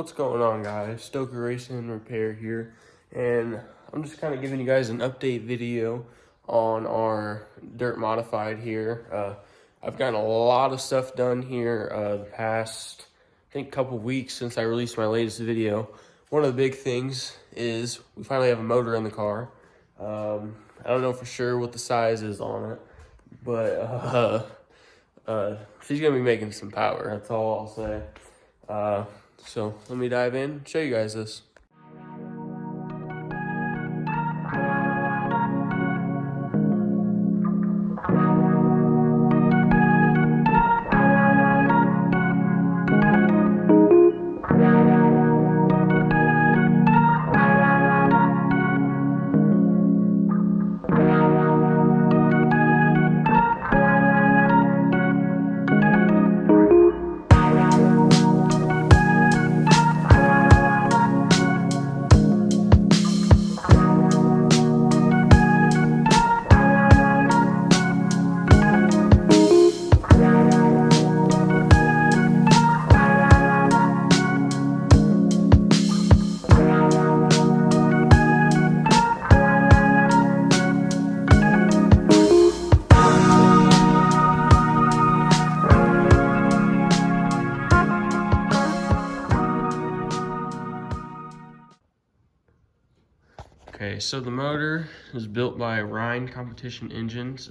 What's going on, guys? Stoker Racing and Repair here, and I'm just kind of giving you guys an update video on our dirt modified here. I've gotten a lot of stuff done here the past, I think, couple weeks since I released my latest video. One of the big things is we finally have a motor in the car. I don't know for sure what the size is on it, but she's gonna be making some power. That's all I'll say. So let me dive in and show you guys this. Okay, so the motor is built by Rhine Competition Engines.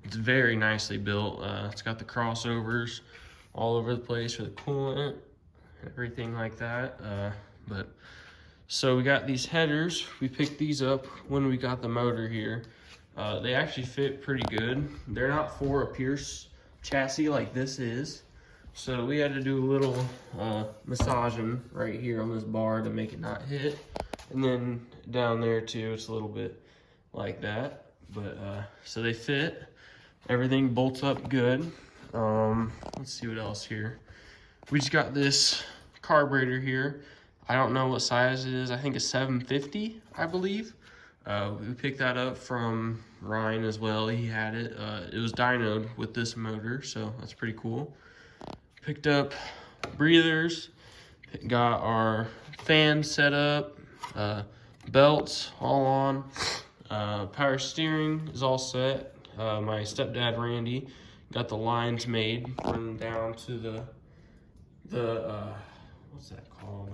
It's very nicely built. It's got the crossovers all over the place for the coolant, everything like that. So we got these headers. We picked these up when we got the motor here. They actually fit pretty good. They're not for a Pierce chassis like this is. So we had to do a little massaging right here on this bar to make it not hit. And then down there too, it's a little bit like that. But so they fit. Everything bolts up good. Let's see what else here. We just got this carburetor here. I don't know what size it is. I think it's 750, I believe. We picked that up from Ryan as well. He had it. It was dynoed with this motor, so that's pretty cool. Picked up breathers. Got our fan set up. Belts all on. Power steering is all set. My stepdad Randy got the lines made, running down to the what's that called?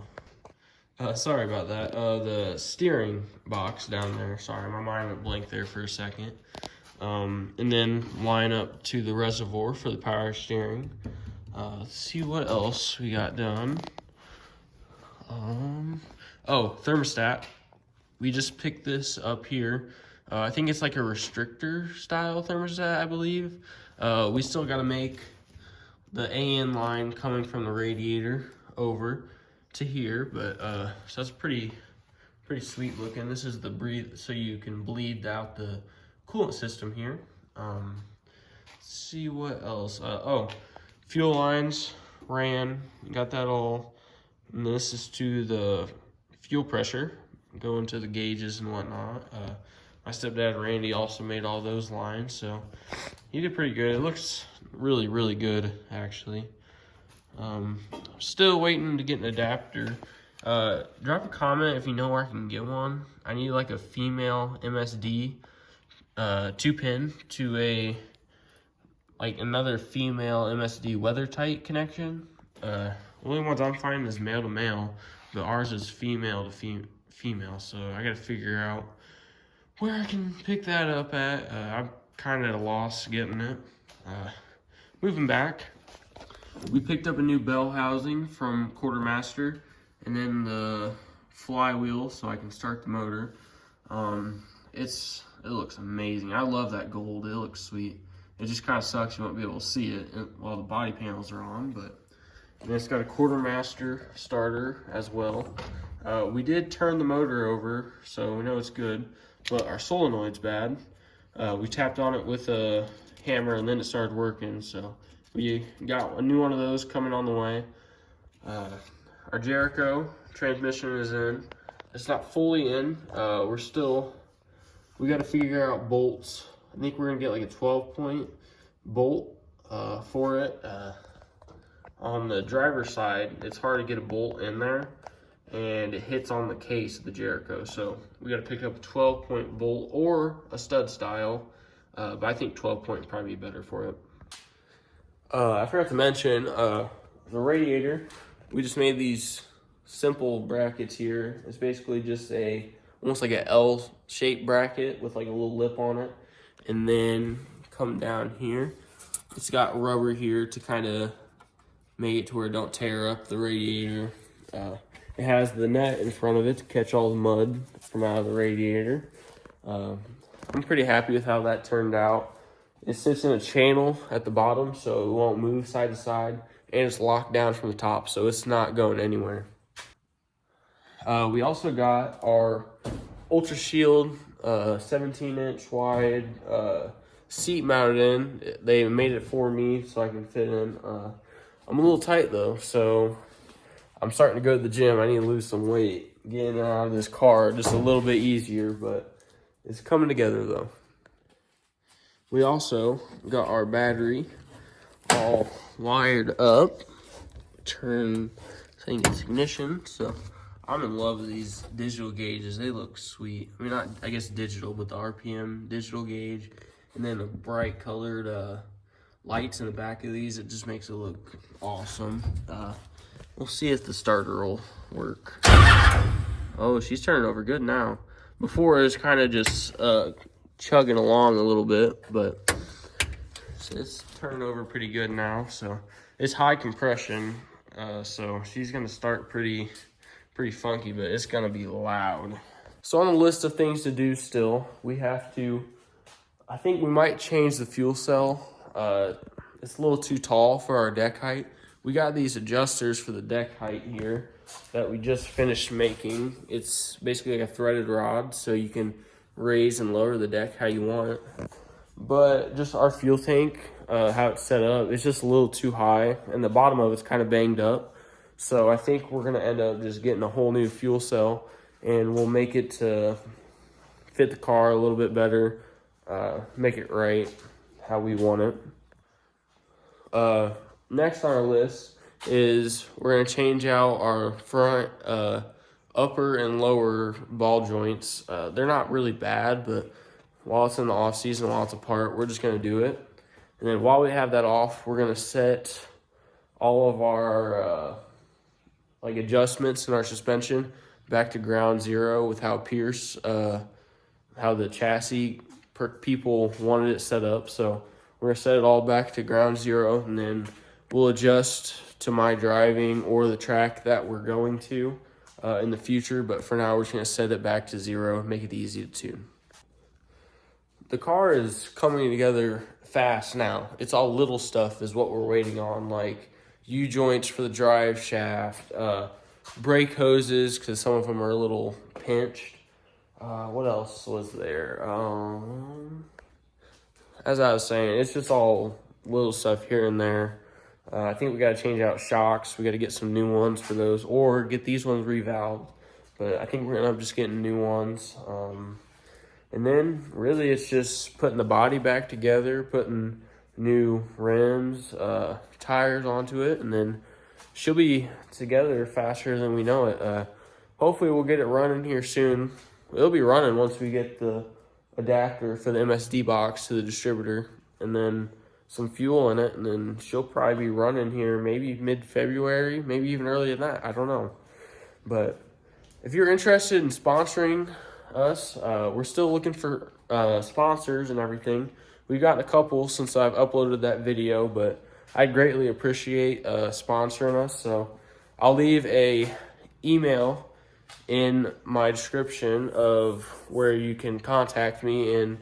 Sorry about that. The steering box down there. Sorry, my mind went blank there for a second. And then line up to the reservoir for the power steering. Let's see what else we got done. Oh, thermostat. We just picked this up here. I think it's like a restrictor style thermostat, I believe. We still got to make the AN line coming from the radiator over to here, but so that's pretty sweet looking. This is the breathe, so you can bleed out the coolant system here. Let's see what else. Oh, fuel lines ran, got that all. And this is to the fuel pressure, going to the gauges and whatnot. My stepdad Randy also made all those lines, so he did pretty good. It looks really, really good, actually. Still waiting to get an adapter. Drop a comment if you know where I can get one. I need like a female MSD 2-pin to a another female MSD weather tight connection. Only ones I'm finding is male to male, but ours is female to female, so I gotta figure out where I can pick that up at. I'm kind of at a loss getting it. Moving back, we picked up a new bell housing from Quartermaster, and then the flywheel so I can start the motor. It looks amazing. I love that gold. It looks sweet. It just kind of sucks you won't be able to see it while the body panels are on, but. And it's got a Quartermaster starter as well. We did turn the motor over, so we know it's good, but our solenoid's bad. We tapped on it with a hammer and then it started working, so we got a new one of those coming on the way. Our Jericho transmission is in. It's not fully in. We got to figure out bolts. I think we're gonna get like a 12-point bolt for it. On the driver's side, it's hard to get a bolt in there, and it hits on the case of the Jericho. So we got to pick up a 12-point bolt or a stud style, but I think 12-point would probably be better for it. I forgot to mention the radiator. We just made these simple brackets here. It's basically just almost like a L-shaped bracket with like a little lip on it, and then come down here. It's got rubber here to kind of make it to where it don't tear up the radiator. It has the net in front of it to catch all the mud from out of the radiator. I'm pretty happy with how that turned out. It sits in a channel at the bottom, so it won't move side to side, and it's locked down from the top, so it's not going anywhere. We also got our Ultra Shield 17-inch wide seat mounted in. They made it for me so I can fit in. I'm a little tight though, so I'm starting to go to the gym. I need to lose some weight. Getting out of this car just a little bit easier, but it's coming together though. We also got our battery all wired up. Turn, I think it's ignition. So I'm in love with these digital gauges. They look sweet. I mean, not, I guess digital, but the RPM digital gauge, and then the bright colored lights in the back of these. It just makes it look awesome. We'll see if the starter will work. Oh, she's turning over good now. Before it was kind of just chugging along a little bit, but it's turning over pretty good now. So it's high compression, so she's gonna start pretty funky, but it's gonna be loud. So on the list of things to do still, we have to, I think we might change the fuel cell. It's a little too tall for our deck height. We got these adjusters for the deck height here that we just finished making. It's basically like a threaded rod, so you can raise and lower the deck how you want it. But just our fuel tank, how it's set up, it's just a little too high, and the bottom of it's kind of banged up. So I think we're gonna end up just getting a whole new fuel cell, and we'll make it to fit the car a little bit better, make it right how we want it. Next on our list is we're gonna change out our front upper and lower ball joints. They're not really bad, but while it's in the off season, while it's apart, we're just gonna do it. And then while we have that off, we're gonna set all of our like adjustments in our suspension back to ground zero with how Pierce, how the chassis people wanted it set up. So we're gonna set it all back to ground zero, and then we'll adjust to my driving or the track that we're going to in the future. But for now, we're just gonna set it back to zero, make it easy to tune. The car is coming together fast now. It's all little stuff is what we're waiting on, like U-joints for the drive shaft, brake hoses, because some of them are a little pinched. What else was there? As I was saying, it's just all little stuff here and there. I think we got to change out shocks. We got to get some new ones for those, or get these ones revalved. But I think we're gonna end up just getting new ones. And then really it's just putting the body back together, putting new rims, tires onto it, and then she'll be together faster than we know it. Hopefully we'll get it running here soon. It'll be running once we get the adapter for the MSD box to the distributor, and then some fuel in it, and then she'll probably be running here maybe mid-February, maybe even earlier than that. I don't know. But if you're interested in sponsoring us, we're still looking for sponsors and everything. We've gotten a couple since I've uploaded that video, but I'd greatly appreciate sponsoring us. So I'll leave a email in my description of where you can contact me and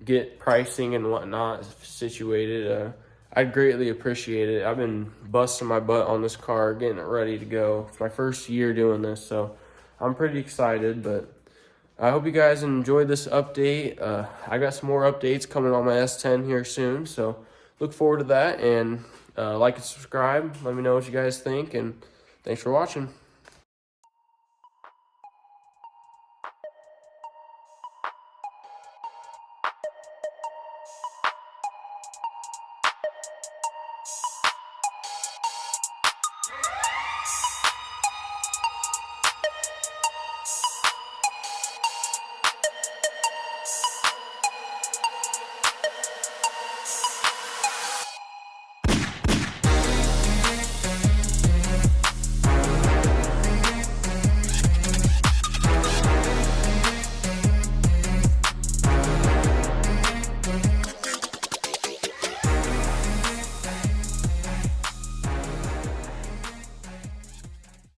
get pricing and whatnot situated. I'd greatly appreciate it. I've been busting my butt on this car, getting it ready to go. It's my first year doing this, so I'm pretty excited, but I hope you guys enjoyed this update. I got some more updates coming on my S10 here soon, so look forward to that, and like and subscribe. Let me know what you guys think, and thanks for watching.